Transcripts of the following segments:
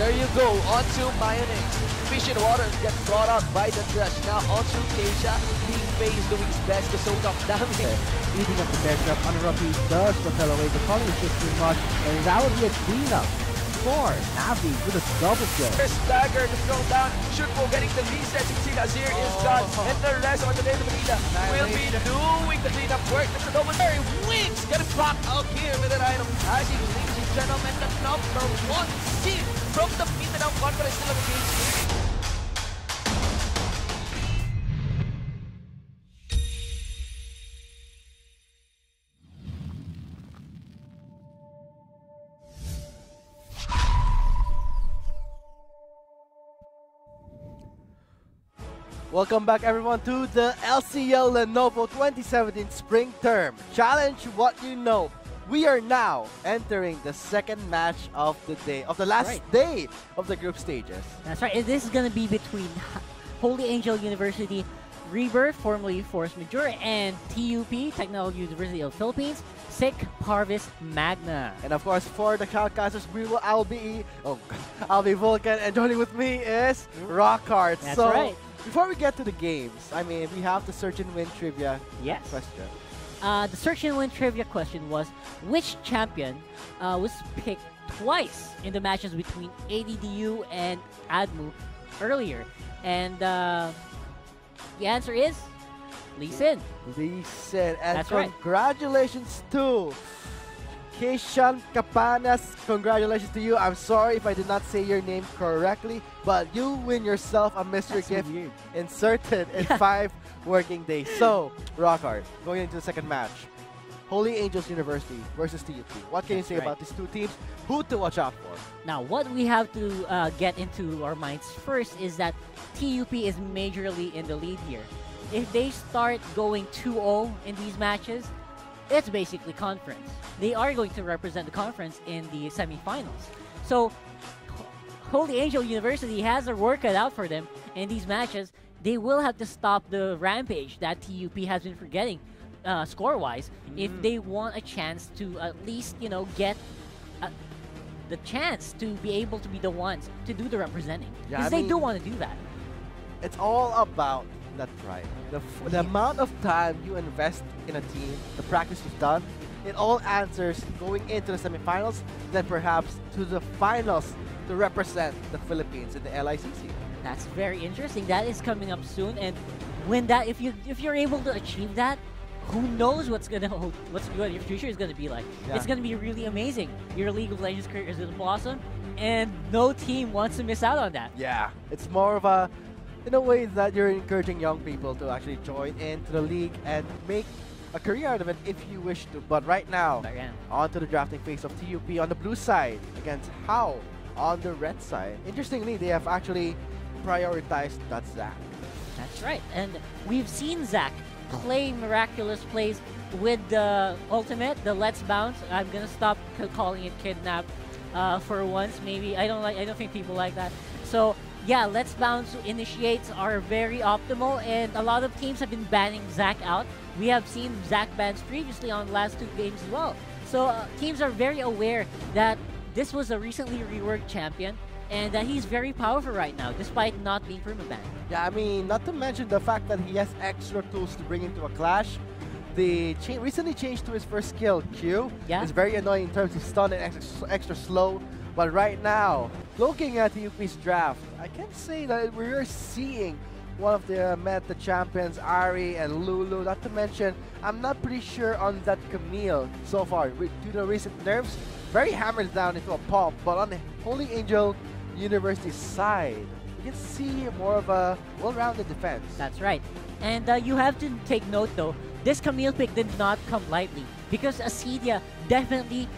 There you go, onto Mayonnaise. Fish and Waters gets brought out by the Crush. Now onto Keisha, being phased doing his best to soak up damage. Eating up the bed trap on Ruffy does propel away. The calling is just too much, and that would be a cleanup for Navi with a double kill. There's Dagger to throw down. Shunpo getting the reset. You see Azir is gone, and the rest on the Lady Marina will be doing the cleanup work. There's a double Mary Wings gonna pop out here with an item. As he leaves his gentleman, the number one seed from the Mindanao Conference still engaged. Welcome back everyone to the LCL Lenovo 2017 Spring Term. Challenge what you know. We are now entering the second match of the day, of the last day of the group stages. That's right. And this is going to be between Holy Angel University Rebirth, formerly Force Majeure, and TUP, Technology University of Philippines, Sick Parvis Magna. And of course, for the Calcasters, I'll be Vulcan, and joining with me is Rockhart. That's right. Before we get to the games, I mean, we have the search and win trivia question. The search and win trivia question was, which champion was picked twice in the matches between ADDU and ADMU earlier? And the answer is Lee Sin. Lee Sin. And that's congratulations to Keishan Capanas. Congratulations to you. I'm sorry if I did not say your name correctly, but you win yourself a mystery gift inserted in 5 working days. So, Rockhart, going into the second match, Holy Angels University versus TUP. What can you say about these two teams? Who to watch out for? Now, what we have to get into our minds first is that TUP is majorly in the lead here. If they start going 2-0 in these matches, it's basically conference. They are going to represent the conference in the semifinals. So, Holy Angel University has their work cut out for them in these matches. They will have to stop the rampage that TUP has been forgetting score-wise if they want a chance to at least, get the chance to be able to be the ones to do the representing. Because they do want to do that. It's all about that pride. The amount of time you invest in a team, the practice you've done, it all answers going into the semifinals, then perhaps to the finals to represent the Philippines in the LICC. That's very interesting. That is coming up soon, and when that, if you're able to achieve that, who knows what your future is gonna be like? Yeah. It's gonna be really amazing. Your League of Legends career is gonna blossom, and no team wants to miss out on that. Yeah, it's more of a, in a way that you're encouraging young people to actually join into the league and make a career out of it if you wish to. But right now, on to the drafting phase of TUP on the blue side against HAU on the red side. Interestingly, they have actually prioritized that Zac. That's right, and we've seen Zac play miraculous plays with the ultimate, the Let's Bounce. I'm gonna stop calling it kidnap for once. Maybe I don't think people like that. So yeah, Let's Bounce initiates are very optimal, and a lot of teams have been banning Zac out. We have seen Zac bans previously on the last 2 games as well. So teams are very aware that this was a recently reworked champion, and that he's very powerful right now, despite not being permabanned. Yeah, I mean, not to mention the fact that he has extra tools to bring into a clash. The recently changed to his first skill, Q. It's very annoying in terms of stun and extra slow. But right now, looking at UP's draft, I can say that we're seeing one of the meta champions, Ari and Lulu. Not to mention, I'm not pretty sure on that Camille so far. Due to the recent nerfs, very hammered down into a pump. But on the Holy Angel University side, you can see more of a well-rounded defense. That's right. And you have to take note though, this Camille pick did not come lightly, because Acedia definitely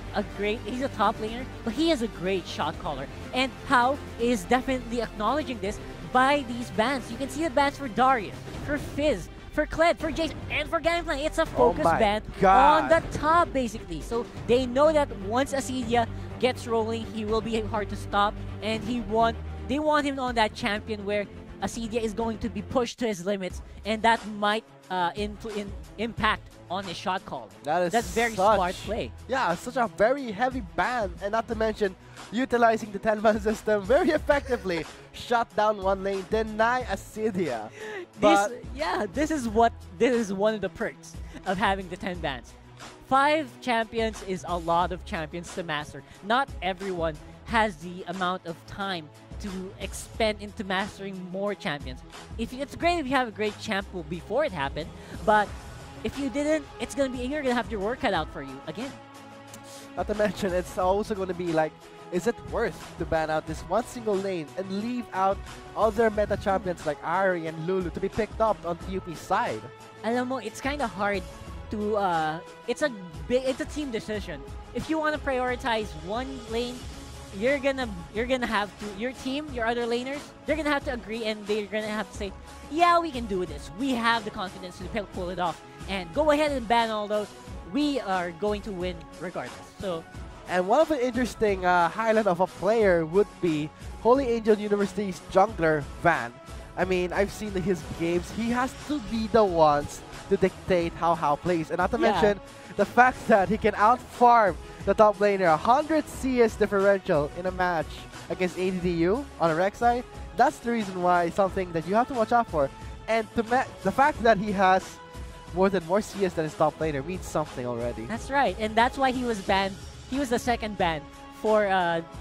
he's a top laner, but he is a great shot caller. And HAU is definitely acknowledging this by these bans. You can see the bans for Darius, for Fizz, for Kled, for Jace, and for Gangplank. It's a focus ban on the top, basically. So they know that once Acedia gets rolling, he will be hard to stop, and they want him on that champion where Acedia is going to be pushed to his limits, and that might in impact on his shot call. That's very smart play. Yeah, such a very heavy ban, and not to mention utilizing the 10-man system very effectively. Shut down one lane, deny Acidia. This is one of the perks of having the 10 bans. 5 champions is a lot of champions to master. Not everyone has the amount of time to expend into mastering more champions. It's great if you have a great champ pool before it happened, but if you didn't, you're gonna have your work cut out for you again. Not to mention, it's also going to be like, is it worth to ban out this one single lane and leave out other meta champions like Ari and Lulu to be picked up on TUP's side? Alam mo, it's kind of hard to. It's a team decision. If you want to prioritize one lane, you're gonna have to, your team, your other laners, they're gonna have to agree, and they're gonna have to say, yeah, we can do this. We have the confidence to pull it off, and go ahead and ban all those. We are going to win regardless. So, and one of the interesting highlight of a player would be Holy Angel University's jungler Van. I mean, I've seen his games. He has to be the ones to dictate how HAU plays, and not to mention the fact that he can out-farm the top laner 100 CS differential in a match against ADDU on a Rek'Sai. That's the reason why something that you have to watch out for. And the fact that he has more CS than his top laner means something already. That's right, and that's why he was banned. He was the second ban for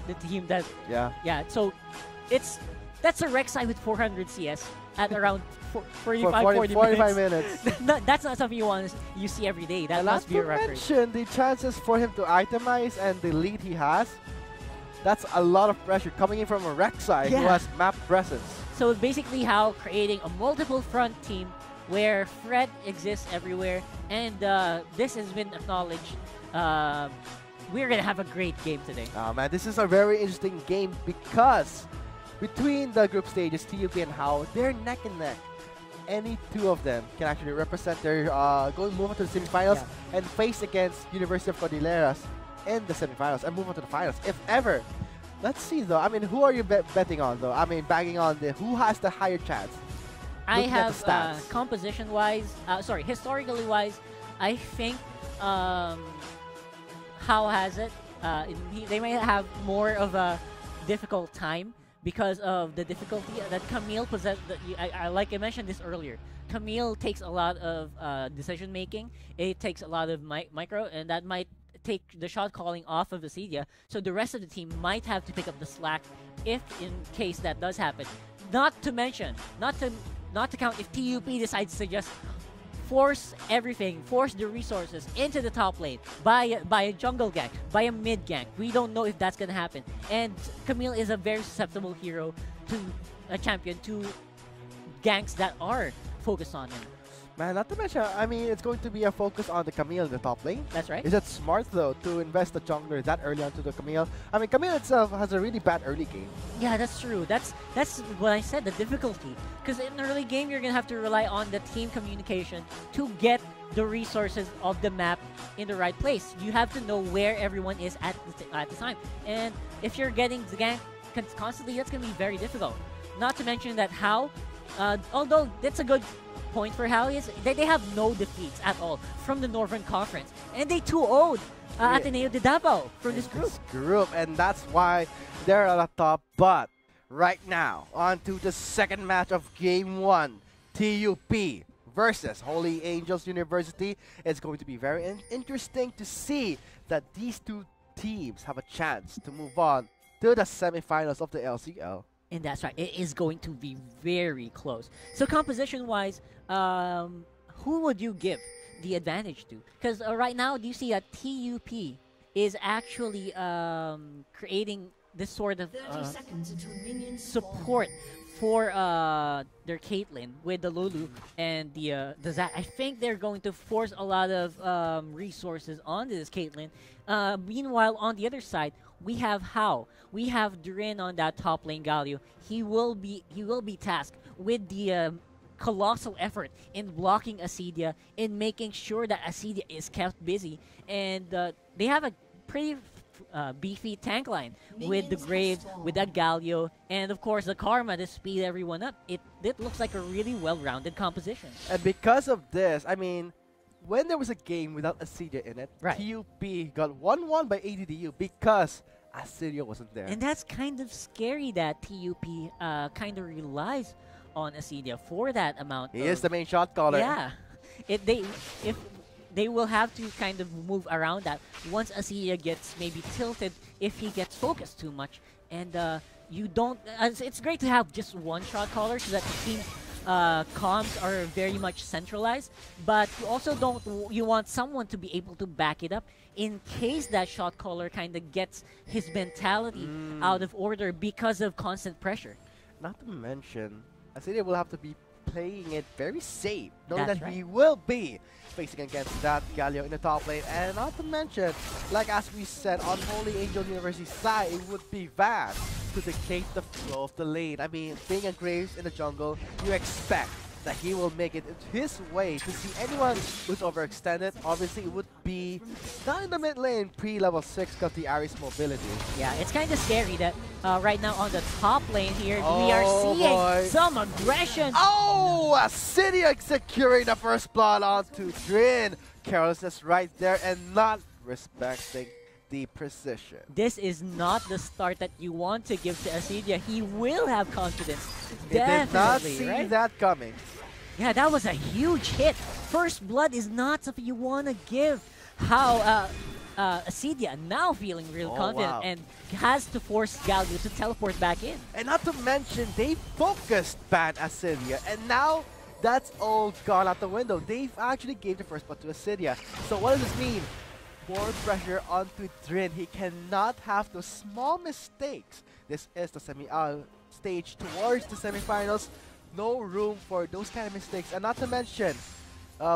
the team that. Yeah. So that's a Rek'Sai with 400 CS at around 40 minutes. That's not something you see every day. That must be a record. Mention the chances for him to itemize and the lead he has. That's a lot of pressure coming in from a Rek'Sai who has map presence. So basically, HAU creating a multiple front team where threat exists everywhere, and this has been acknowledged. We're gonna have a great game today. Oh man, this is a very interesting game because between the group stages, TUP and HAU, they're neck and neck. Any two of them can actually represent their move on to the semifinals and face against University of Cordilleras in the semifinals and move on to the finals, if ever. Let's see though. I mean, who are you betting on though? I mean, bagging on who has the higher chance? I have composition-wise, historically-wise, I think HAU has it. They might have more of a difficult time because of the difficulty that Camille possesses. Like I mentioned this earlier, Camille takes a lot of decision-making. It takes a lot of micro, and that might take the shot calling off of Acidia. So the rest of the team might have to pick up the slack if in case that does happen. Not to mention, not to count if TUP decides to just force the resources into the top lane by a jungle gank, by a mid gank. We don't know if that's gonna happen. And Camille is a very susceptible hero to a champion, to ganks that are focused on him. Man, not to mention, I mean, it's going to be a focus on the Camille in the top lane. That's right. Is it smart, though, to invest the jungler that early onto the Camille? I mean, Camille itself has a really bad early game. Yeah, that's true. That's what I said, the difficulty. Because in early game, you're going to have to rely on the team communication to get the resources of the map in the right place. You have to know where everyone is at the time. And if you're getting the gank constantly, that's going to be very difficult. Not to mention that HAU, although that's a good point for HAU, is that they have no defeats at all from the Northern Conference, and they 2-0'd Ateneo de Davao from this group. And that's why they're at the top. But right now, on to the second match of Game 1, TUP versus Holy Angels University. It's going to be very interesting to see that these two teams have a chance to move on to the semifinals of the LCL. And that's right, it is going to be very close. So composition-wise, who would you give the advantage to? Because right now, do you see that TUP is actually creating this sort of support for their Caitlyn with the Lulu and the Zac. I think they're going to force a lot of resources onto this Caitlyn. Meanwhile, on the other side, we have HAU. We have Durin on that top lane Galio. He will be tasked with the colossal effort in blocking Acidia, in making sure that Acidia is kept busy, and they have a pretty beefy tank line with the Graves, with that Galio, and of course the Karma to speed everyone up. It looks like a really well-rounded composition. And because of this, I mean, when there was a game without Acedia in it, Right. TUP got 1-1 by ADDU because Acedia wasn't there. And that's kind of scary that TUP kind of relies on Acedia for that amount. He is the main shot caller. Yeah. If they will have to kind of move around that once Acedia gets maybe tilted if he gets focused too much. And you don't... it's great to have just one shot caller so that the team's comms are very much centralized, but you also don't... You want someone to be able to back it up in case that shot caller kind of gets his mentality out of order because of constant pressure. Not to mention, Acedia will have to be playing it very safe, knowing That's that right. he will be facing against that Galio in the top lane. And not to mention, like as we said, on Holy Angel University's side, it would be Van to dictate the flow of the lane. I mean, being a Graves in the jungle, you expect that he will make it his way to see anyone who's overextended. Obviously, it would be not in the mid lane pre-level 6 because the Ares mobility. Yeah, it's kind of scary that right now on the top lane here, we are seeing some aggression. Oh, Acedia securing the first blood onto Drin. Carelessness right there and not respecting the precision. This is not the start that you want to give to Acedia. He will have confidence. He did not Definitely, see right? that coming. Yeah, that was a huge hit. First blood is not something you want to give. How Acedia now feeling real confident and has to force Galio to teleport back in. And not to mention, they focused ban Acedia, and now that's all gone out the window. They actually gave the first blood to Acedia. So what does this mean? More pressure onto Drin. He cannot have those small mistakes. This is the stage towards the semifinals. No room for those kind of mistakes. And not to mention,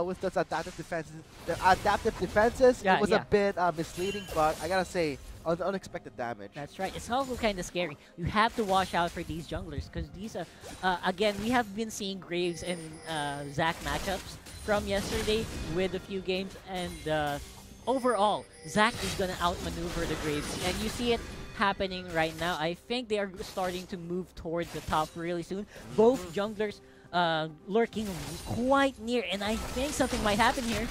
with those adaptive defenses, it was a bit misleading, but I gotta say, unexpected damage. That's right. It's also kind of scary. You have to watch out for these junglers because these are, again, we have been seeing Graves and Zac matchups from yesterday with a few games, and overall, Zac is going to outmaneuver the Graves, and you see it happening right now. I think they are starting to move towards the top really soon. Both junglers lurking quite near, and I think something might happen here.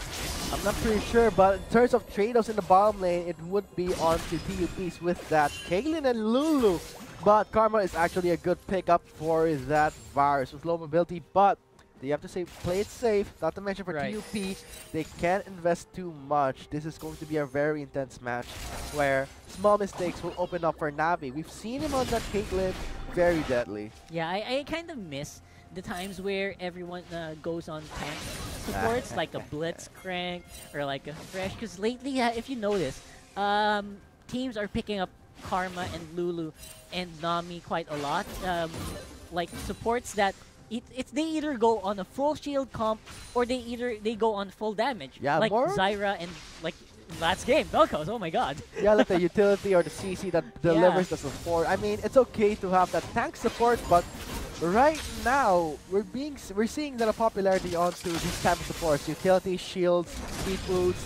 I'm not pretty sure, but in terms of trade-offs in the bottom lane, it would be on to TUPs with that Kaylin and Lulu. But Karma is actually a good pickup for that Virus with low mobility, but they have to play it safe. Not to mention for TUP, they can't invest too much. This is going to be a very intense match where small mistakes will open up for Navi. We've seen him on that Caitlyn, very deadly. Yeah, I kind of miss the times where everyone goes on tank supports, like a Blitzcrank or like a Fresh. Because lately, if you notice, teams are picking up Karma and Lulu and Nami quite a lot. Like supports that they either go on a full shield comp or they go on full damage. Yeah, like Zyra and like last game, Velcos, oh my god. Yeah, like the utility or the CC that delivers the support. I mean, it's okay to have that tank support, but right now we're seeing that a popularity onto these type of supports. Utility, shields, speed boots,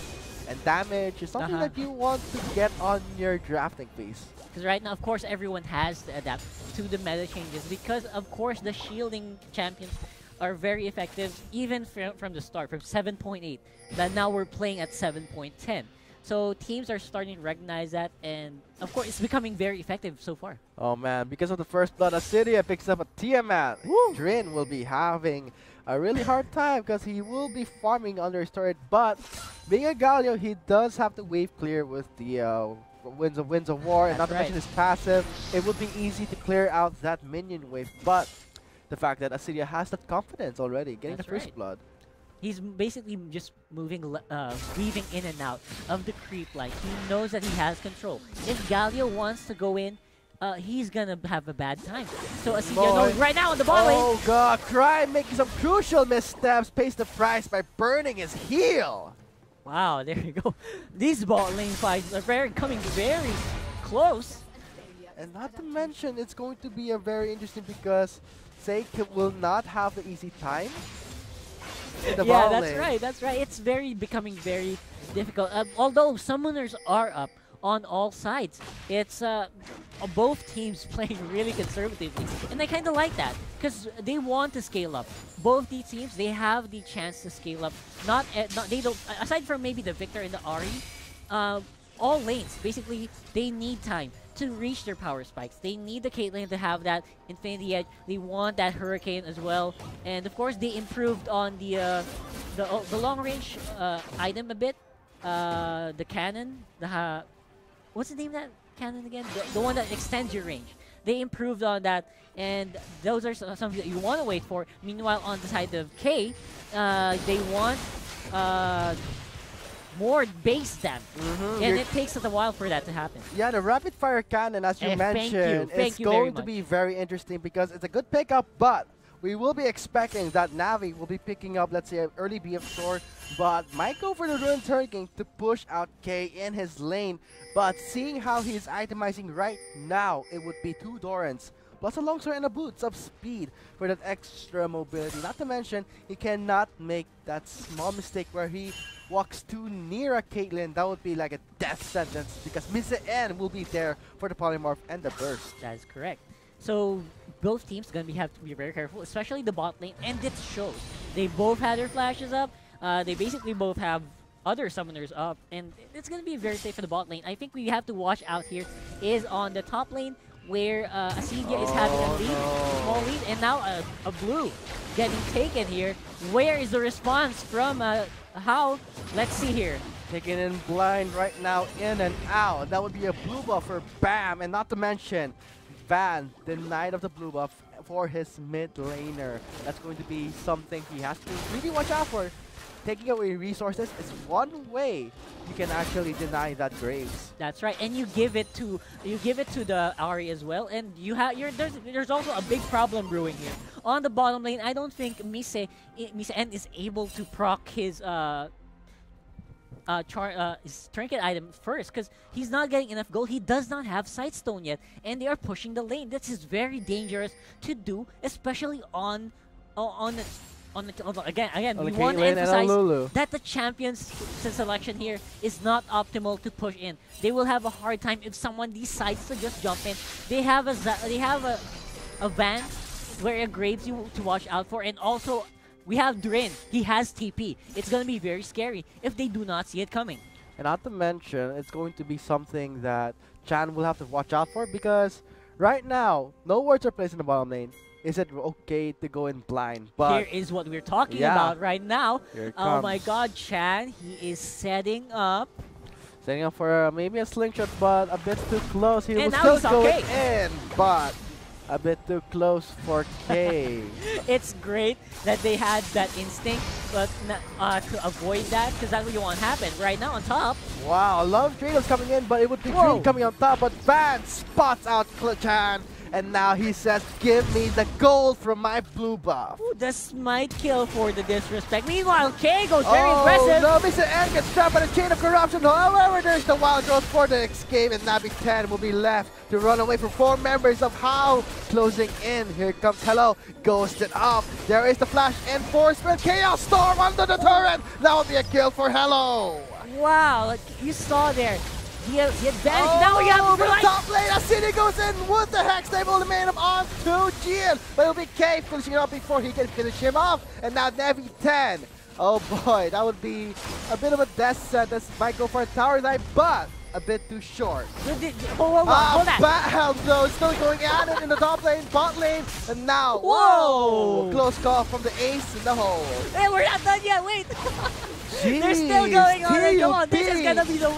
and damage is something that you want to get on your drafting phase. Because right now, of course, everyone has to adapt to the meta changes because, of course, the shielding champions are very effective even from the start, from 7.8. But now we're playing at 7.10. So teams are starting to recognize that, and of course, it's becoming very effective so far. Oh man, because of the first blood, Acedia picks up a Tiamat. Drin will be having a really hard time because he will be farming under his turret, but being a Galio, he does have to wave clear with the Winds of War, and not to mention his passive. It would be easy to clear out that minion wave, but the fact that Acedia has that confidence already, getting the first blood. He's basically just weaving in and out of the creep line. He knows that he has control. If Galio wants to go in, he's gonna have a bad time. So Acedia knows right now on the bot lane. Oh god, Cry making some crucial missteps, pays the price by burning his heel. Wow, there you go. These bot lane fights are coming very close. And not to mention, it's going to be a very interesting because Sake will not have the easy time in the bot lane. That's right. It's becoming very difficult. Although summoners are up on all sides. It's both teams playing really conservatively, and I kind of like that because they want to scale up. Both these teams, they have the chance to scale up. They don't. Aside from maybe the Victor and the Ahri, all lanes basically they need time to reach their power spikes. They need the Caitlyn to have that Infinity Edge. They want that Hurricane as well, and of course they improved on the long range item a bit. The cannon, what's the name of that cannon again? The one that extends your range. They improved on that, and those are something that you want to wait for. Meanwhile, on the side of K, they want more base damage, and it takes us a while for that to happen. Yeah, the rapid fire cannon, as you mentioned, is going to be very interesting because it's a good pickup, but we will be expecting that Navi will be picking up, let's say, an early BF store, but might go for the Ruined Hurricane to push out K in his lane. But seeing how he is itemizing right now, it would be 2 Dorans, plus a longsword and a boots of speed for that extra mobility. Not to mention, he cannot make that small mistake where he walks too near a Caitlyn. That would be like a death sentence because Mr. N will be there for the polymorph and the burst. That is correct. So both teams have to be very careful, especially the bot lane, and it shows. They both had their flashes up. They basically both have other summoners up, and it's going to be very safe for the bot lane. I think we have to watch out here is on the top lane where Acedia is having a lead, small lead, and now a blue getting taken here. Where is the response from HAU? Let's see here. Taking in blind right now, in and out. That would be a blue buff for Bam, and not to mention Van, the Knight of the blue buff for his mid laner. That's going to be something he has to really watch out for. Taking away resources is one way you can actually deny that Graves. That's right, and you give it to the Ahri as well, and there's also a big problem brewing here on the bottom lane. I don't think Mise N is able to proc his trinket item first because he's not getting enough gold. He does not have Sightstone yet, and they are pushing the lane. This is very dangerous to do, especially on again, we want to emphasize that the champions selection here is not optimal to push in. They will have a hard time if someone decides to just jump in. They have a Van where it Graves you to watch out for, and also we have Drin. He has TP. It's going to be very scary if they do not see it coming. And not to mention, it's going to be something that Chan will have to watch out for because right now, no words are placed in the bottom lane. Is it okay to go in blind? But here is what we're talking about right now. Oh my god, Chan, he is setting up. Setting up for maybe a slingshot, but a bit too close. He and will still go in, but a bit too close for K. It's great that they had that instinct, but to avoid that, because that's what you want to happen. Right now on top. Wow, a lot of Drados coming in, but it would be Green coming on top, but Van spots out Chan. And now he says, give me the gold from my blue buff. Ooh, the smite kill for the disrespect. Meanwhile, K goes very aggressive. No, Mr. N gets trapped by the chain of corruption. However, there's the wild growth for the escape, and Navi 10 will be left to run away from 4 members of HAU. Closing in, here comes Hello, ghosted up. There is the flash enforcement. Chaos Storm under the turret. That will be a kill for Hello. Wow, you saw there. The advantage. Now we have the top lane. City goes in. What the heck? Stable the man on to Gian. But it'll be K finishing it up before he can finish him off. And now Navi 10. Oh boy, that would be a bit of a death sentence. Might go for a tower knight, but a bit too short. Hold that. Bam, though, still going at it in the top lane, bot lane, and now, close call from the ace in the hole. Hey, we're not done yet, wait. Jeez, they're still going on. Come on, this is gonna be the...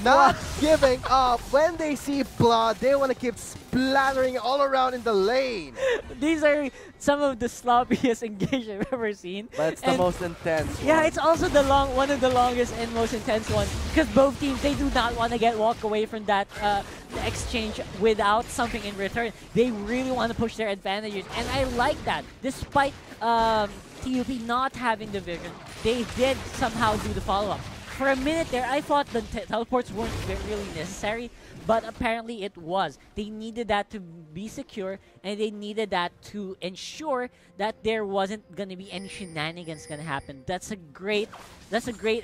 Not giving up. When they see blood, they want to keep splattering all around in the lane. These are some of the sloppiest engage I've ever seen. But it's the most intense one. Yeah, it's also one of the longest and most intense ones because both teams, they do not want to walk away from that exchange without something in return. They really want to push their advantages, and I like that. Despite TUP not having the vision, they did somehow do the follow-up. For a minute there, I thought the teleports weren't really necessary, but apparently it was. They needed that to be secure, and they needed that to ensure that there wasn't going to be any shenanigans going to happen. That's a great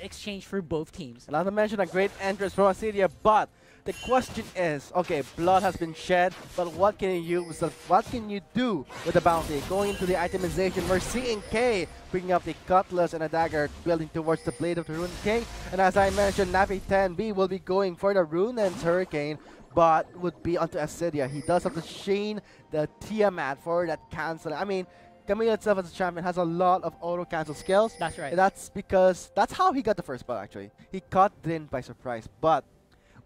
exchange for both teams. Not to mention a great entrance from Acedia, but The question is, okay, blood has been shed, but what can you use? What can you do with the bounty? Going into the itemization, we're seeing K bringing up the cutlass and a dagger, building towards the blade of the Rune King. And as I mentioned, Navi 10B will be going for the Rune and Hurricane, but would be onto Acidia. He does have to chain the Tiamat for that cancel. I mean, Camille itself as a champion has a lot of auto cancel skills. That's right. And that's because that's how he got the first blood actually. He caught Drin by surprise, but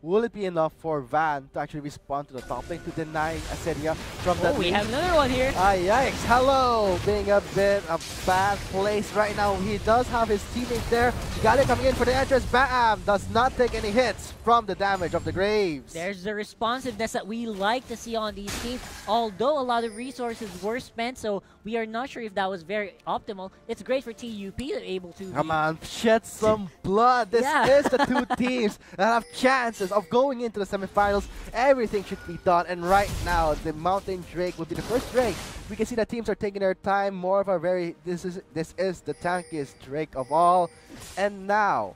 will it be enough for Van to actually respond to the top lane to deny Acidia from that we lane? have another one here. Yikes. Hello, being a bit of bad place right now. He does have his teammate there. Got it coming in for the entrance. Bam! Does not take any hits from the damage of the Graves. There's the responsiveness that we like to see on these teams. Although a lot of resources were spent, so we are not sure if that was very optimal. It's great for TUP to be able to... Come on, shed some blood. This is the two teams that have chances of going into the semifinals. Everything should be done, and right now the Mountain Drake will be the first Drake. We can see that teams are taking their time. More of a very this is the tankiest Drake of all. And now,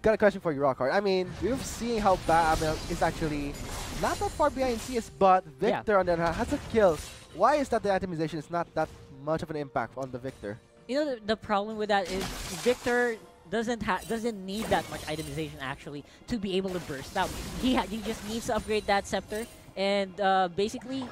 got a question for you, Rockhard. I mean, we've seen how Bam is actually not that far behind CS, but Victor on the other hand has a kill. Why is that the itemization is not that much of an impact on the Victor? You know, the problem with that is Victor doesn't need that much itemization actually to be able to burst out. He just needs to upgrade that scepter, and basically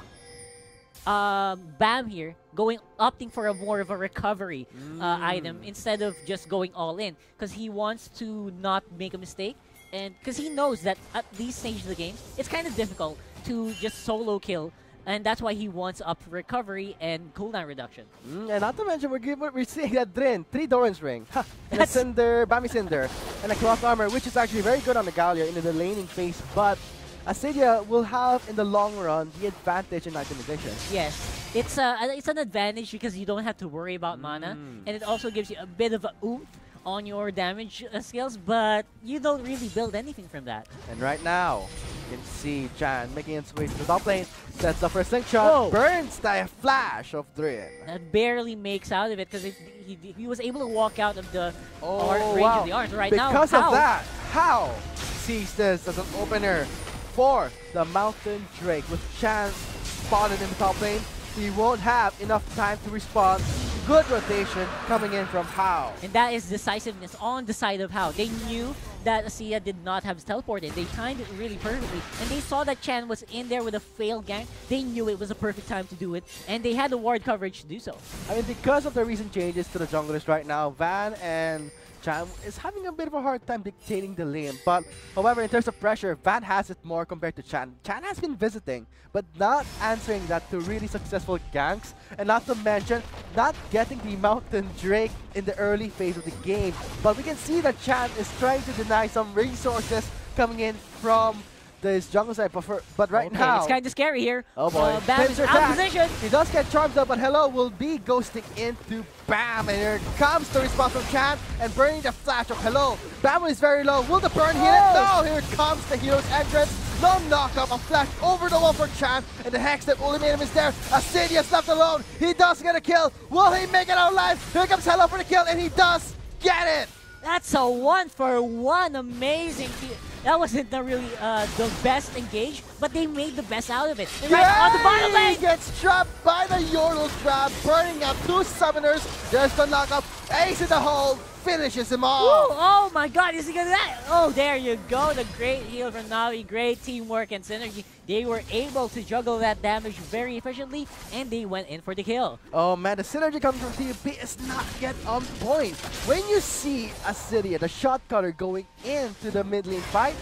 Bam here opting for a more of a recovery item instead of just going all in, because he wants to not make a mistake, and because he knows that at this stage of the game it's kind of difficult to just solo kill. And that's why he wants up recovery and cooldown reduction. And not to mention, we're seeing that Drin, 3 Doran's Ring, and a Cinder, Bami Cinder, and a Cloth Armor, which is actually very good on the Galio into the laning phase. But Acidia will have, in the long run, the advantage in itemization. Yes, it's an advantage because you don't have to worry about mana, and it also gives you a bit of a oomph on your damage skills, but you don't really build anything from that. And right now, you can see Jan making his way to the top lane, sets the first link shot, burns the flash of Drin. That barely makes out of it because he was able to walk out of the range of the arms. Right now, because of that, HAU sees this as an opener for the Mountain Drake. With Chan spotted in the top lane, he won't have enough time to respond. Good rotation coming in from HAU. And that is decisiveness on the side of HAU. They knew that Acia did not have his teleport in. They timed it really perfectly. And they saw that Chan was in there with a failed gank. They knew it was a perfect time to do it. And they had the ward coverage to do so. I mean, because of the recent changes to the junglers right now, Van and Chan is having a bit of a hard time dictating the lane. But, however, in terms of pressure, Van has it more compared to Chan. Chan has been visiting, but not answering that to really successful ganks. And not to mention, not getting the Mountain Drake in the early phase of the game. But we can see that Chan is trying to deny some resources coming in from this jungle side, but right now it's kind of scary here. Oh boy, Bam is out of position. He does get charged up, but Hello will be ghosting into Bam, and here comes the response from Chan and burning the flash of Hello. Bam is very low. Will the burn hit it? No, here comes the hero's entrance. No knockup, a flash over the wall for Chan, and the Hex that ultimatum is there. Acidia's left alone. He does get a kill. Will he make it out alive? Here comes Hello for the kill, and he does get it. That's a 1-for-1 amazing kill. That wasn't really the best engage, but they made the best out of it. Right on the bottom lane! He gets trapped by the Yordle trap, burning up 2 summoners. There's the knockup. Ace in the hole, finishes him off. Ooh, oh my god, is he gonna that? Oh, there you go. The great heal from Navi, great teamwork and synergy. They were able to juggle that damage very efficiently, and they went in for the kill. Oh man, the synergy coming from TUP is not yet on point. When you see Acidia, the shot cutter, going into the mid lane fight,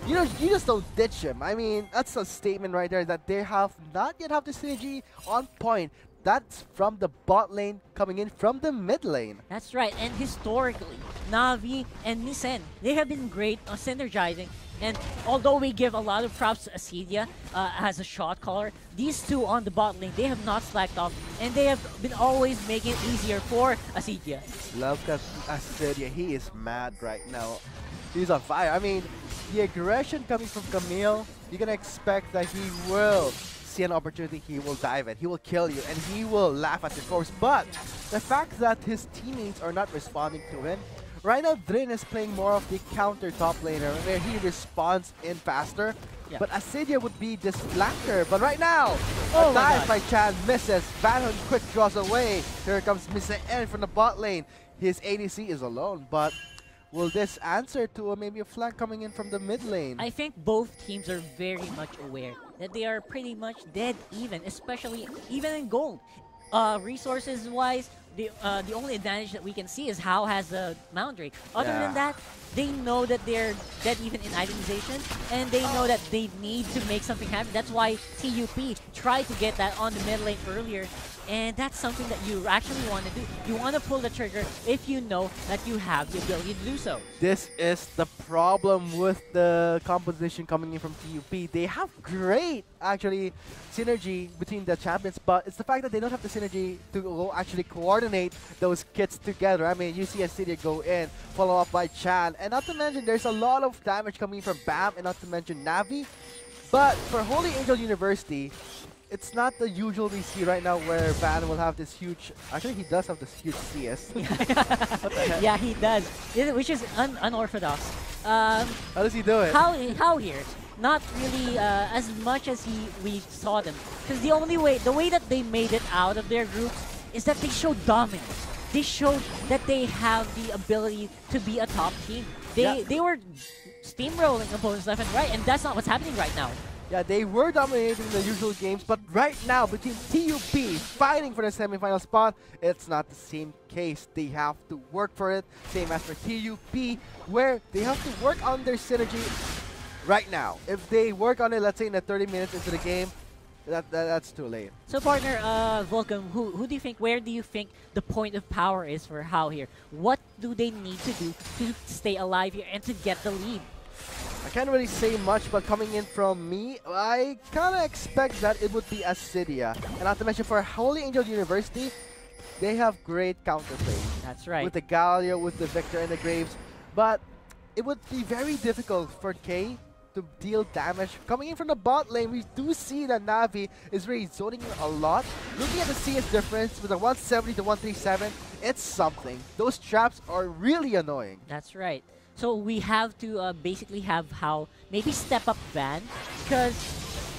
you just don't ditch him. I mean, that's a statement right there that they have not yet have the synergy on point. That's from the bot lane coming in from the mid lane. That's right, and historically, Navi and Misen, they have been great on synergizing. And although we give a lot of props to Acidia as a shot caller, these two on the bot lane, they have not slacked off, and they have been always making it easier for Acidia. Love that Acidia, he is mad right now. He's on fire. I mean, the aggression coming from Camille, you're gonna expect that he will see an opportunity, he will dive it, he will kill you, and he will laugh at your course. But the fact that his teammates are not responding to him, right now Drin is playing more of the counter top laner where he responds in faster. Yeah. But Asidia would be this flanker. But right now, Oh a dive by Chan misses. Van quick draws away. Here comes Mr. N from the bot lane. His ADC is alone, but will this answer to maybe a flank coming in from the mid lane? I think both teams are very much aware that they are pretty much dead even, especially even in gold. Resources-wise, the only advantage that we can see is HAU has a Mount Drake. Other than that, they know that they're dead even in itemization, and they know that they need to make something happen. That's why TUP tried to get that on the mid lane earlier, and that's something that you actually want to do. You want to pull the trigger if you know that you have the ability to do so. This is the problem with the composition coming in from TUP. They have great, actually, synergy between the champions, but it's the fact that they don't have the synergy to go actually coordinate those kits together. I mean, you see Asidia go in, follow up by Chan, and not to mention there's a lot of damage coming from BAM, and not to mention Navi. But for Holy Angel University, it's not the usual we see right now where Van will have this huge... Actually, he does have this huge CS. What the heck? Yeah, he does, which is unorthodox. How does he do it? HAU here, not really as much as we saw them. Because the way that they made it out of their groups is that they showed dominance. They showed that they have the ability to be a top team. They were steamrolling opponents left and right, and that's not what's happening right now. Yeah, they were dominating the usual games, but right now, between TUP fighting for the semifinal spot, it's not the same case. They have to work for it, same as for TUP, where they have to work on their synergy right now. If they work on it, let's say in the 30 minutes into the game, that's too late. So, partner, Vulcan, who do you think, where do you think the point of power is for HAU here? What do they need to do to stay alive here and to get the lead? I can't really say much, but coming in from me, I kind of expect that it would be Asidia. And not to mention for Holy Angel University, they have great counterplay. That's right. With the Galio, with the Victor and the Graves. But it would be very difficult for K to deal damage. Coming in from the bot lane, we do see that Navi is really zoning in a lot. Looking at the CS difference with the 170 to 137, it's something. Those traps are really annoying. That's right. So we have to basically have HAU maybe step up Van, because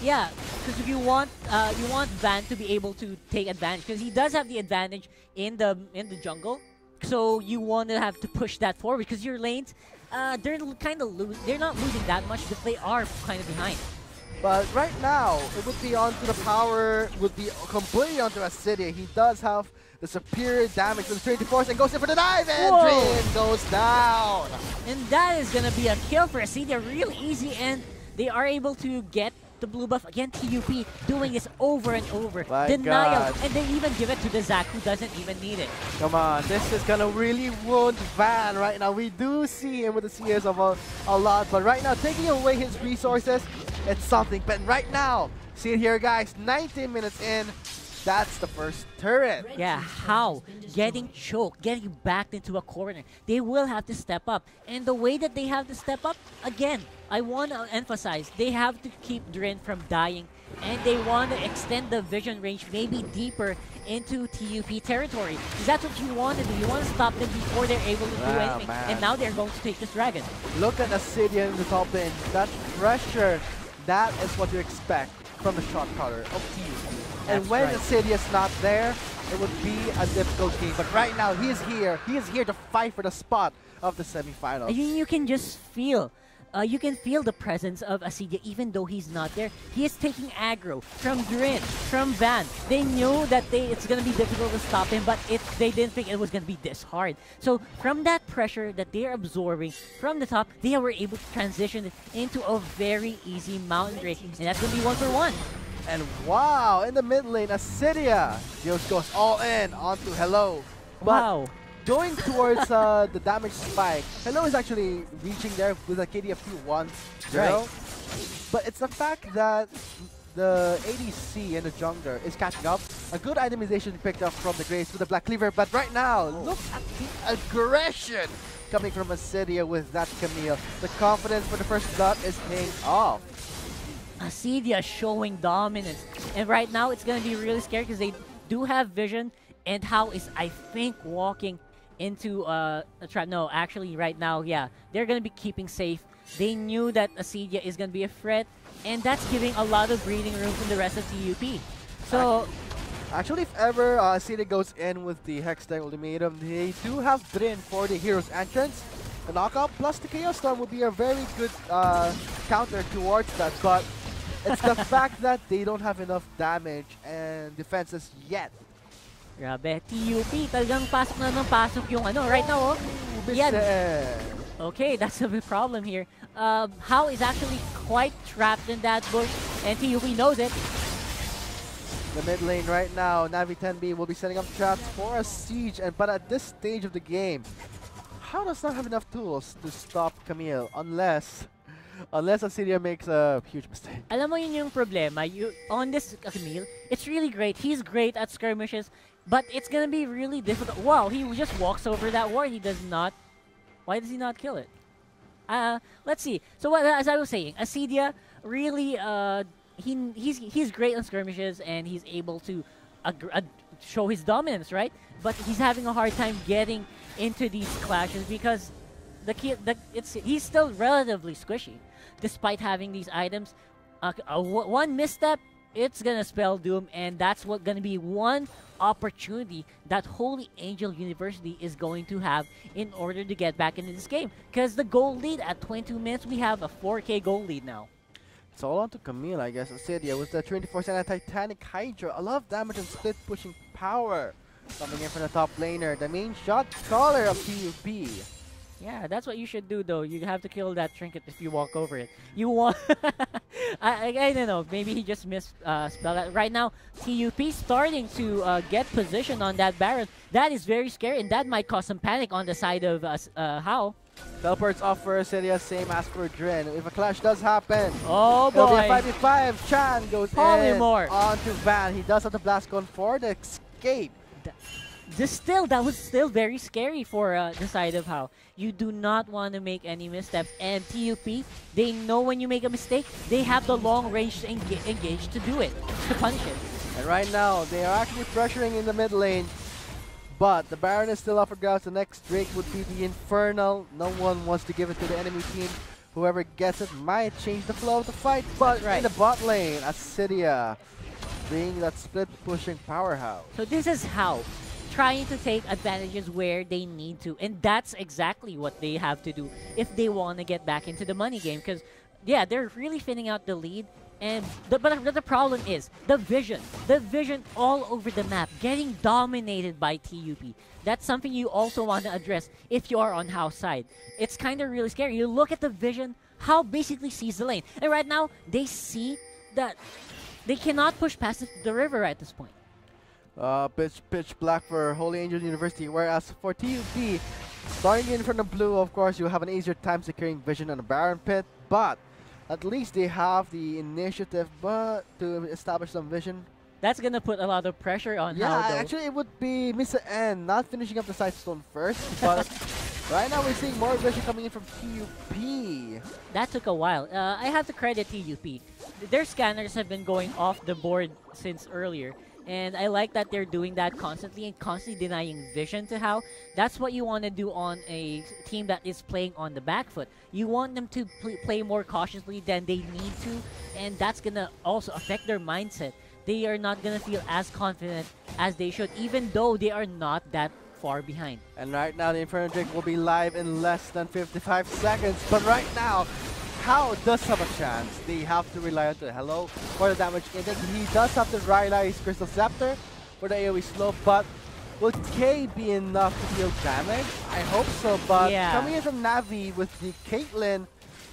if you want Van to be able to take advantage, because he does have the advantage in the jungle. So you want to have to push that forward, because your lanes they're kind of they're not losing that much, but they are kind of behind. But right now, it would be onto the power, would be completely onto Asidia. He does have the superior damage with the Trinity Force and goes in for the dive, and Drain goes down. And that is going to be a kill for Asidia, real easy, and they are able to get the blue buff. Again, TUP doing this over and over. My Denial, God. and they even give it to the Zac, who doesn't even need it. Come on, this is gonna really wound Van right now. We do see him with the CS of a lot, but right now, taking away his resources, it's something. But right now, see it here, guys, 19 minutes in, that's the first turret. Yeah, HAU getting choked, getting backed into a corner. They will have to step up. And the way that they have to step up, again, I want to emphasize, they have to keep Drin from dying. And they want to extend the vision range maybe deeper into TUP territory. Because that's what you want to do. You want to stop them before they're able to do anything. Man. And now they're going to take this dragon. Look at Asidia in the top lane. That pressure, that is what you expect from the shot caller of TUP. And when Asidia's not there, it would be a difficult game. But right now, he is here. He is here to fight for the spot of the semifinals. You can just feel. You can feel the presence of Asidia even though he's not there. He is taking aggro from Drin, from Van. They knew that it's going to be difficult to stop him, but they didn't think it was going to be this hard. So from that pressure that they're absorbing from the top, they were able to transition it into a very easy mountain break. And that's going to be 1-for-1. And wow, in the mid lane, Asidia just goes all in onto Hello. But Wow. going towards the damage spike, Hello is actually reaching there with a KD of 2-1-0. Right. But it's the fact that the ADC and the jungler is catching up. A good itemization picked up from the Grace with the Black Cleaver. But right now, look at the aggression coming from Asidia with that Camille. The confidence for the first blood is paying off. Asidia showing dominance. And right now, it's going to be really scary because they do have vision. And HAU is, I think, walking into a trap. No, actually, right now, yeah, they're going to be keeping safe. They knew that Acedia is going to be a threat, and that's giving a lot of breathing room from the rest of TUP. So, actually, if ever Acedia goes in with the Hextech Ultimatum, they do have Drin for the Hero's Entrance. The knockout plus the Chaos Storm would be a very good counter towards that, but it's the fact that they don't have enough damage and defenses yet. Grabe, TUP, talagang pasok na ng pasok yung ano, right now, oh. Yeah. Okay, that's a big problem here. HAU is actually quite trapped in that bush, and TUP knows it. The mid lane right now, Navi 10B will be setting up traps for a siege, but at this stage of the game, HAU does not have enough tools to stop Camille unless Acedia makes a huge mistake. Alam mo yun yung problema, on this Camille, it's really great. He's great at skirmishes, but it's gonna be really difficult. Wow, he just walks over that ward. He does not. Why does he not kill it? Let's see. So as I was saying, Acedia really he's great on skirmishes and he's able to show his dominance, right? But he's having a hard time getting into these clashes because he's still relatively squishy, despite having these items. One misstep, it's gonna spell doom, and that's gonna be one opportunity that Holy Angel University is going to have in order to get back into this game. Because the goal lead at 22 minutes, we have a 4K goal lead now. It's all on to Camille, I guess. Acedia with the 24% Titanic Hydra, a lot of damage and split pushing power coming in from the top laner, the main shot caller of TUP. Yeah, that's what you should do, though. You have to kill that trinket if you walk over it. You want... I don't know. Maybe he just misspelled that. Right now, TUP starting to get position on that Baron. That is very scary, and that might cause some panic on the side of HAU. Teleports off for Acedia, same as for Drin. If a clash does happen, oh boy, it'll be a 5v5. Chan goes in onto Van. He does have the blast gun for the escape. That was still very scary for the side of HAU. You do not want to make any missteps, and TUP, they know when you make a mistake, they have the long range to engage to do it, to punish it. And right now, they are actually pressuring in the mid lane, but the Baron is still up for grabs. The next Drake would be the Infernal. No one wants to give it to the enemy team. Whoever gets it might change the flow of the fight, but in the bot lane, Acedia being that split pushing powerhouse. So this is HAU trying to take advantages where they need to, and that's exactly what they have to do if they want to get back into the money game. Because yeah, they're really thinning out the lead, and but the problem is the vision all over the map, getting dominated by TUP. That's something you also want to address if you are on HAU's side. It's kind of really scary. You look at the vision, HAU basically sees the lane, and right now they see that they cannot push past the river at this point. Pitch black for Holy Angel University, whereas for TUP, starting in from the blue, of course, you have an easier time securing vision on the Baron pit, but at least they have the initiative to establish some vision. That's gonna put a lot of pressure on HAU, though. Actually, it would be Mr. N not finishing up the Sightstone first, but right now we're seeing more vision coming in from TUP. That took a while. I have to credit TUP. Their scanners have been going off the board since earlier. And I like that they're doing that constantly and constantly denying vision to HAU. That's what you want to do on a team that is playing on the back foot. You want them to play more cautiously than they need to, and that's going to also affect their mindset. They are not going to feel as confident as they should, even though they are not that far behind. And right now, the Inferno Drake will be live in less than 55 seconds, but right now, HAU does have a chance. They have to rely on the Hello for the damage index. He does have to rely his Crystal Scepter for the AoE slow, but will K be enough to deal damage? I hope so, but coming in from Navi with the Caitlyn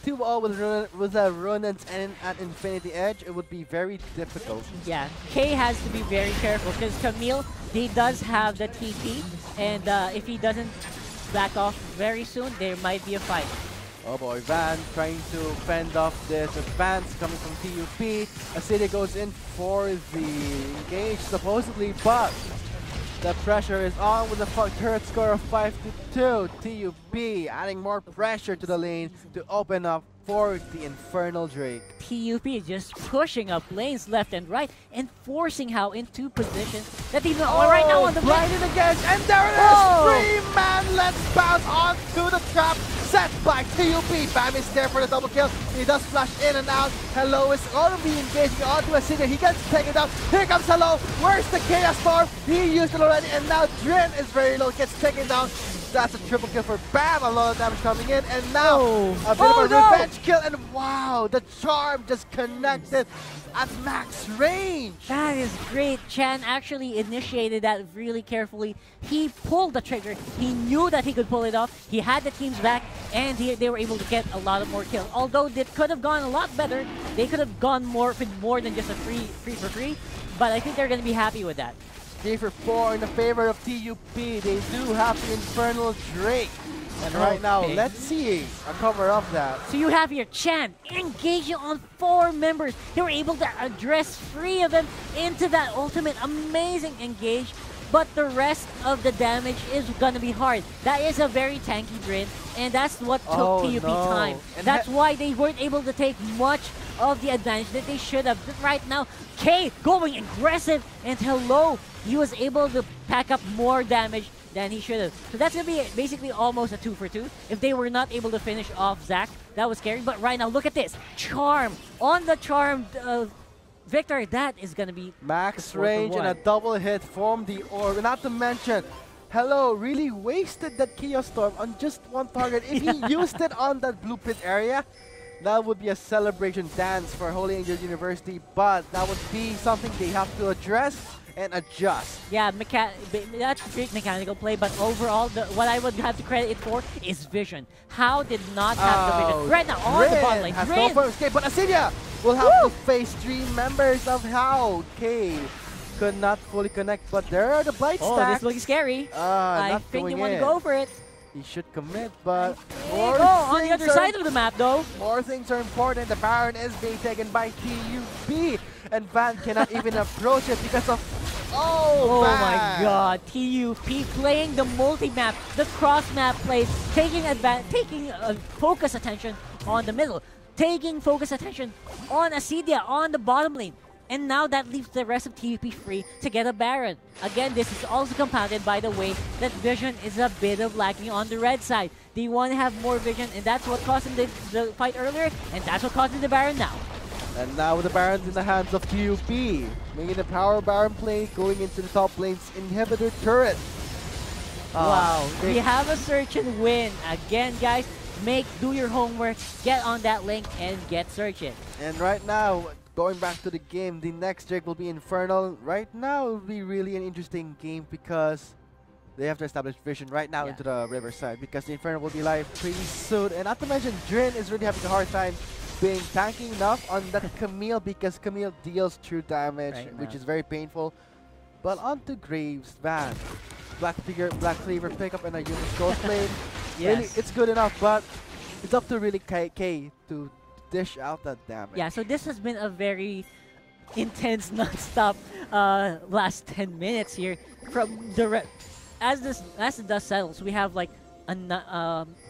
2-0 with a Ruinance and an Infinity Edge, it would be very difficult. Yeah, K has to be very careful because Camille, he does have the TP, and if he doesn't back off very soon, there might be a fight. Oh boy, Van trying to fend off this advance coming from TUP. Acedia goes in for the engage supposedly, but the pressure is on with the turret score of 5-2. TUP adding more pressure to the lane to open up for the Infernal Drake. TUP is just pushing up lanes left and right and forcing HAU into positions that they know right now on the blinded again, and there it is! 3-man, let's bounce onto the trap. set by TUP. Bam is there for the double kill. He does flash in and out. Hello is going to be engaging onto a Senior. He gets taken down. Here comes Hello. Where's the Chaos Storm? He used it already, and now Drin is very low. Gets taken down. That's a triple kill for Bam. A lot of damage coming in, and now a bit of a revenge kill. And wow, the charm just connected at max range. That is great. Chan actually initiated that really carefully. He pulled the trigger. He knew that he could pull it off. He had the team's back, and they were able to get a lot of more kills. Although it could have gone a lot better. They could have gone more than just a free for free. But I think they're going to be happy with that. 3 for 4 in the favor of TUP. They do have the Infernal Drake. And right now, let's see a cover of that. So you have here Chan engaging on 4 members. They were able to address 3 of them into that ultimate amazing engage. But the rest of the damage is gonna be hard. That is a very tanky Drin, and that's what took TUP time. And that's why they weren't able to take much of the advantage that they should have. But right now, K going aggressive, and Hello, he was able to pack up more damage than he should have. So that's going to be basically almost a 2 for 2. If they were not able to finish off Zac, that was scary. But right now, look at this. Charm on the charmed Victor. That is going to be max range and a double hit from the orb. Not to mention, Hello really wasted that Chaos Storm on just one target. If he used it on that blue pit area, that would be a celebration dance for Holy Angel University. But that would be something they have to address and adjust. Yeah, that's great mechanical play, but overall, what I would have to credit it for is vision. HAU did not have the vision. Right now, on the bottom lane, has no firm escape, but Asidia will have to face 3 members of HAU. K could not fully connect, but there are the blight stacks. Oh, this looks scary. I think you want to go for it. He should commit, but on the other side of the map, though. More things are important. The Baron is being taken by TUP, and Van cannot even approach it because of Oh my god, TUP playing the multi-map, the cross-map plays, taking focus attention on the middle, taking focus attention on Asidia on the bottom lane. And now that leaves the rest of TUP free to get a Baron. Again, this is also compounded by the way that vision is a bit of lacking on the red side. They want to have more vision, and that's what caused them the fight earlier, and that's what caused them the Baron now. And now the Baron's in the hands of TUP, making the power Baron play, going into the top lane's inhibitor turret. Wow, we have a search and win. Again, guys, do your homework, get on that link, and get searching. And right now, going back to the game, the next Drake will be Infernal. Right now, it will be really an interesting game because they have to establish vision right now into the riverside, because the Infernal will be live pretty soon. And not to mention, Drin is really having a hard time being tanky enough on that Camille, because Camille deals true damage, which is very painful. But onto Graves, Van, Black Cleaver pick up and a human ghost lane. Really, it's good enough, but it's up to really K to dish out that damage. Yeah, so this has been a very intense, non-stop last 10 minutes here. From the as the dust settles, we have like a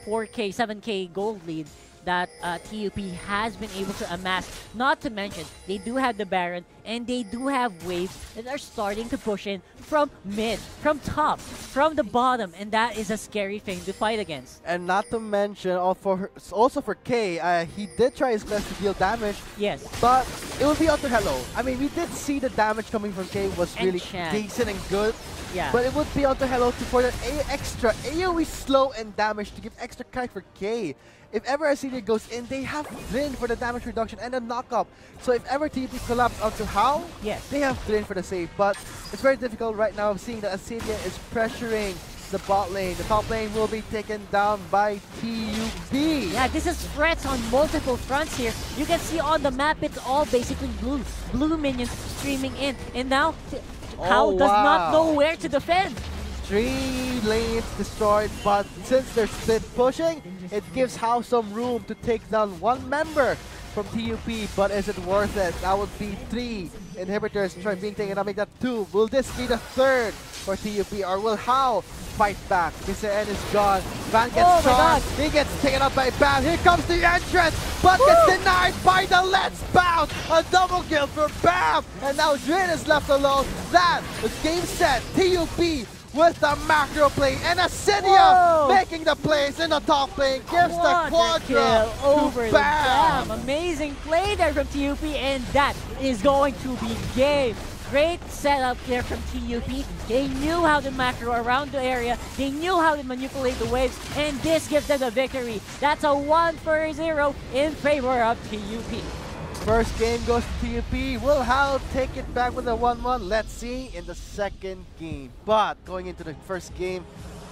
4K, 7K gold lead that TUP has been able to amass. Not to mention, they do have the Baron, and they do have waves that are starting to push in from mid, from top, from the bottom, and that is a scary thing to fight against. And not to mention, also for K, he did try his best to deal damage. Yes. But it will be up to Hello. I mean, we did see the damage coming from K was really decent and good. Yeah. But it would be on to Hello for that extra AoE slow and damage to give extra kite for K. If ever Asidia goes in, they have Drin for the damage reduction and the knock-up. So if ever TUP collapse onto HAU, they have Drin for the save. But it's very difficult right now, seeing that Asidia is pressuring the bot lane. The top lane will be taken down by TUP. Yeah, this is threats on multiple fronts here. You can see on the map, it's all basically blue minions streaming in. And now, HAU does not know where to defend. 3 lanes destroyed, but since they're split pushing, it gives HAU some room to take down 1 member from TUP, but is it worth it? That would be 3 inhibitors being taken up, make that 2. Will this be the 3rd for TUP, or will HAU fight back? Mr. N is gone. Van gets charged. He gets taken up by Bam. Here comes the entrance, but gets denied by the Let's Bounce. A double kill for Bam, and now Drin is left alone. That was game set. TUP with the macro play, and Acidia making the plays in the top lane, gives the quadra over to the Bam. Bam. Amazing play there from TUP, and that is going to be game. Great setup there from TUP. They knew how to macro around the area. They knew how to manipulate the waves, and this gives them the victory. That's a 1-0 in favor of TUP. First game goes to TUP. Will HAU take it back with a 1-1? Let's see in the second game. But going into the first game,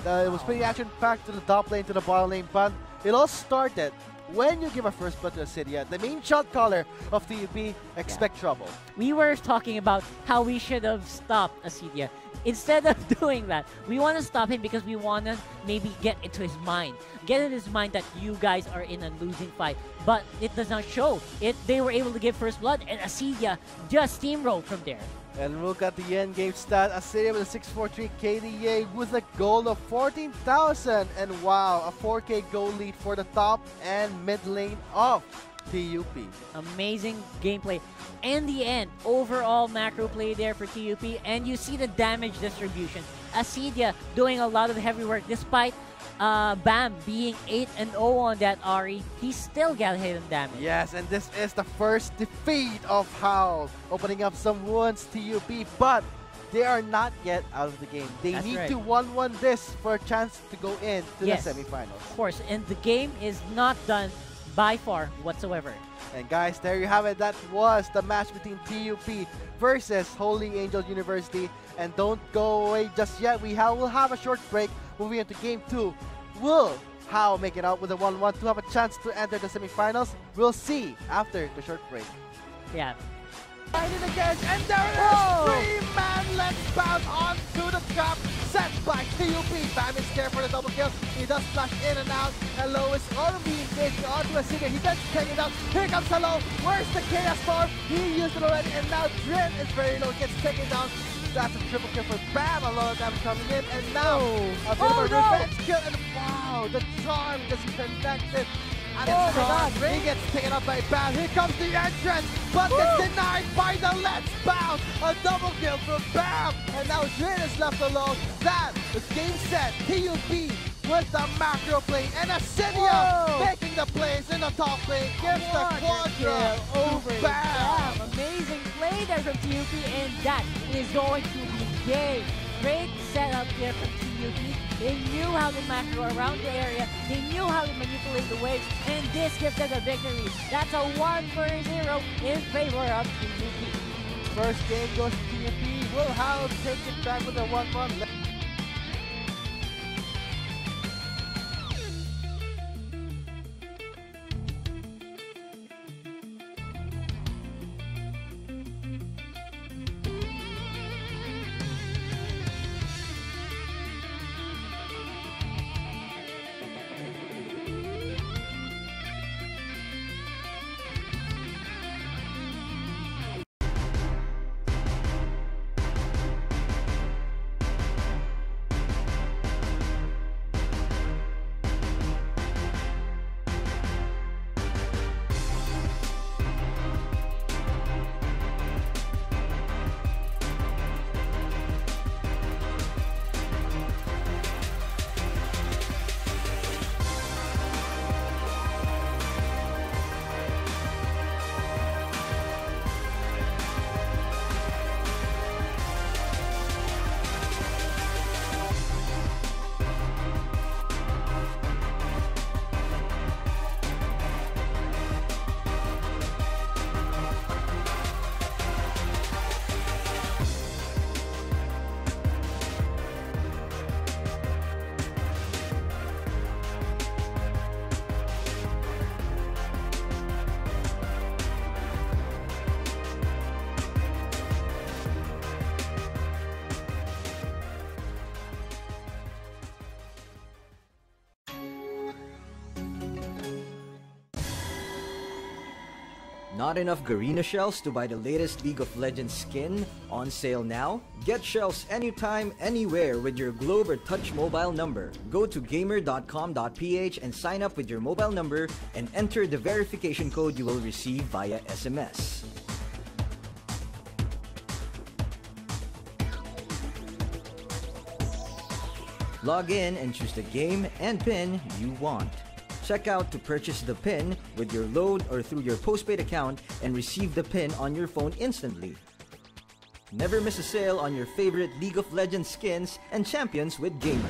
it was pretty action-packed to the top lane, to the bottom lane. But it all started when you give a first blood to Acidia. The main shot caller of TUP, expect trouble. We were talking about how we should have stopped Acidia. Instead of doing that, we want to stop him because we want to maybe get into his mind. Get in his mind that you guys are in a losing fight. But it does not show. They were able to give first blood, and Acidia just steamrolled from there. And look at the end game stat. Acidia with a 643 KDA with a goal of 14,000. And wow, a 4K goal lead for the top and mid lane of TUP. Amazing gameplay. And the end, overall macro play there for TUP. And you see the damage distribution. Acidia doing a lot of the heavy work despite Bam being 8-0 on that Ahri. He still got hit in damage. Yes, and this is the first defeat of HAU, opening up some wounds TUP, but they are not yet out of the game. They need to 1-1 this for a chance to go into the semifinals. Of course, and the game is not done by far whatsoever. And guys, there you have it. That was the match between TUP versus Holy Angel University. And don't go away just yet. We will have a short break. Moving into game 2. Will HAU make it out with a 1-1 to have a chance to enter the semifinals? We'll see after the short break. Yeah. Right in again, and there it is! 3-man, let's bounce onto the trap set by TUP. Bam is there for the double kill. He does flash in and out. Hello is already engaging onto Acidia. He does take it out. Here comes Hello. Where's the Chaos Storm? He used it already, and now Drin is very low. Gets taken down. That's a triple kill for Bam. A lot of damage coming in, and now a bit of a revenge kill. And wow, the charm just connected. And he gets taken up by Bam. Here comes the entrance, but gets denied by the Let's Bounce. A double kill for Bam. And now Drin is left alone. That is game set. TUP with the macro play, and Acidia making the plays in the top lane. Gives the quadra over Bam. Amazing play there from TUP, and that is going to be game. Great setup there from TUP. They knew how to macro around the area. They knew how to manipulate the waves, and this gives them the victory. That's a 1-0 in favor of TUP. First game goes to TUP. Will HAU take it back with a 1-1? Not enough Garena shells to buy the latest League of Legends skin? On sale now? Get shells anytime, anywhere with your Globe or Touch mobile number. Go to gamer.com.ph and sign up with your mobile number and enter the verification code you will receive via SMS. Log in and choose the game and pin you want. Check out to purchase the pin with your load or through your postpaid account and receive the pin on your phone instantly. Never miss a sale on your favorite League of Legends skins and champions with Gamer.